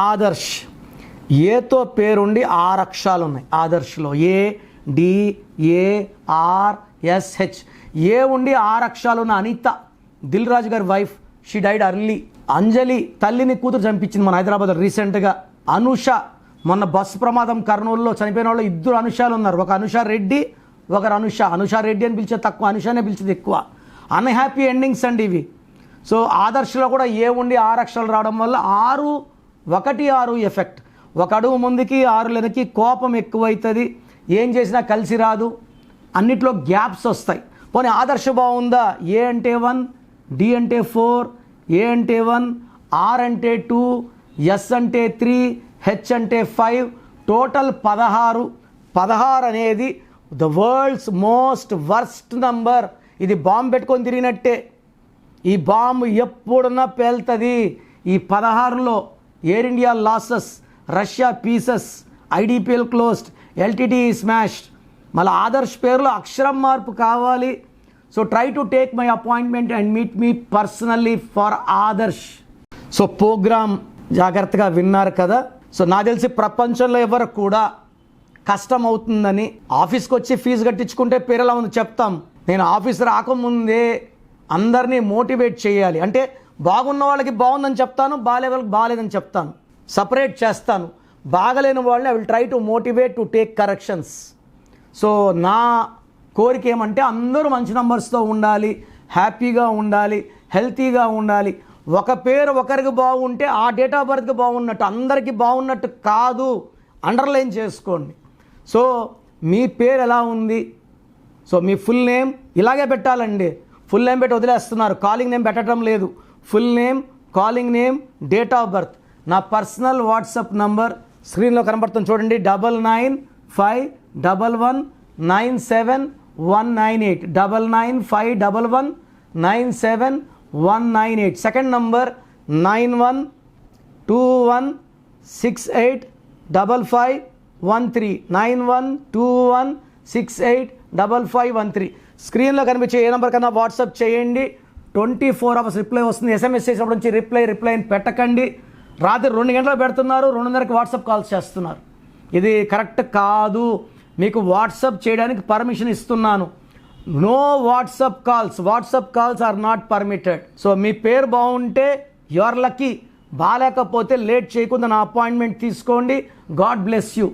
ఆదర్శ్ ఏతో పేరుండి 6 అక్షరాలు ఉన్నాయి ఆదర్శ్లో. ADARSH. ఏ ఉండి 6 అక్షరాలు ఉన్న అనిత, దిల్ రాజు గారి వైఫ్, షీ డైడ్ అర్లీ. అంజలి అనుష కూతురు చంపించింది మన హైదరాబాద్లో రీసెంట్గా. అనుష మొన్న బస్సు ప్రమాదం కర్నూలులో చనిపోయిన వాళ్ళు 2 అనుషాలు ఉన్నారు. ఒక అనుష రెడ్డి, ఒకరు అనుష. అనుష రెడ్డి అని పిలిచేది తక్కువ, అనుషనే పిలిచేది ఎక్కువ. అన్హ్యాపీ ఎండింగ్స్ అండి ఇవి. సో ఆదర్శలో కూడా ఏ ఉండి 6 అక్షరాలు రావడం వల్ల 6 ఎఫెక్ట్. ఒక అడుగు ముందుకి 6 వెనక్కి. కోపం ఎక్కువవుతుంది, ఏం చేసినా కలిసి రాదు, అన్నిట్లో గ్యాప్స్ వస్తాయి. పోనీ ఆదర్శ బాగుందా? ఏ అంటే 1, డి అంటే 4, ఏ అంటే 1, ఆర్ అంటే 2, ఎస్ అంటే 3, హెచ్ అంటే 5, టోటల్ 16. 16 అనేది the world's most worst number. ఇది బాంబు పెట్టుకొని తిరిగినట్టే. ఈ బాంబు ఎప్పుడున్నా పేలుతుంది. ఈ 16లో Air India losses, Russia pieces, IDPL closed, LTT smashed. మళ్ళీ ఆదర్శ్ పేరులో అక్షరం మార్పు కావాలి. So try to take my appointment and meet me personally for Adarsh. So program జాగ్రత్తగా విన్నారు కదా. సో నాకు తెలిసి ప్రపంచంలో ఎవరు కూడా కష్టం అవుతుందని ఆఫీస్కి వచ్చి ఫీజు కట్టించుకుంటే పేరు ఎలా ఉంది చెప్తాం. నేను ఆఫీస్ రాకముందే అందరినీ మోటివేట్ చేయాలి. అంటే బాగున్న వాళ్ళకి బాగుందని చెప్తాను, బాగాలే వాళ్ళకి బాగాలేదని చెప్తాను, సపరేట్ చేస్తాను. బాగలేని వాళ్ళని I will try to motivate to take corrections. So నా కోరిక ఏమంటే అందరూ మంచి నంబర్స్తో ఉండాలి, హ్యాపీగా ఉండాలి, హెల్తీగా ఉండాలి. ఒక పేరు ఒకరికి బాగుంటే ఆ డేట్ ఆఫ్ బర్త్కి బాగున్నట్టు, అందరికీ బాగున్నట్టు కాదు. అండర్లైన్ చేసుకోండి. సో మీ పేరు ఎలా ఉంది? సో మీ ఫుల్ నేమ్ ఇలాగే పెట్టాలండి. ఫుల్ నేమ్ పెట్టి వదిలేస్తున్నారు, కాలింగ్ నేమ్ పెట్టడం లేదు. Full name, calling name, date of birth. నా పర్సనల్ వాట్సాప్ నంబర్ స్క్రీన్లో కనబడుతుంది చూడండి. 9951197198. 9951197198. Second number 9121685513. 9121685513. స్క్రీన్లో కనిపించే ఏ నెంబర్ కన్నా వాట్సాప్ చేయండి. 24 అవర్స్ రిప్లై వస్తుంది. ఎస్ఎంఎస్ చేసినప్పటి నుంచి రిప్లై అని పెట్టకండి. రాత్రి 2 గంటలు పెడుతున్నారు, 2:30కి వాట్సాప్ కాల్స్ చేస్తున్నారు. ఇది కరెక్ట్ కాదు. మీకు వాట్సాప్ చేయడానికి పర్మిషన్ ఇస్తున్నాను. No WhatsApp calls. WhatsApp calls are not permitted. So మీ పేరు బాగుంటే యు ఆర్ లక్కీ. బాగాలేకపోతే లేట్ చేయకుండా నా అపాయింట్మెంట్ తీసుకోండి. God bless you.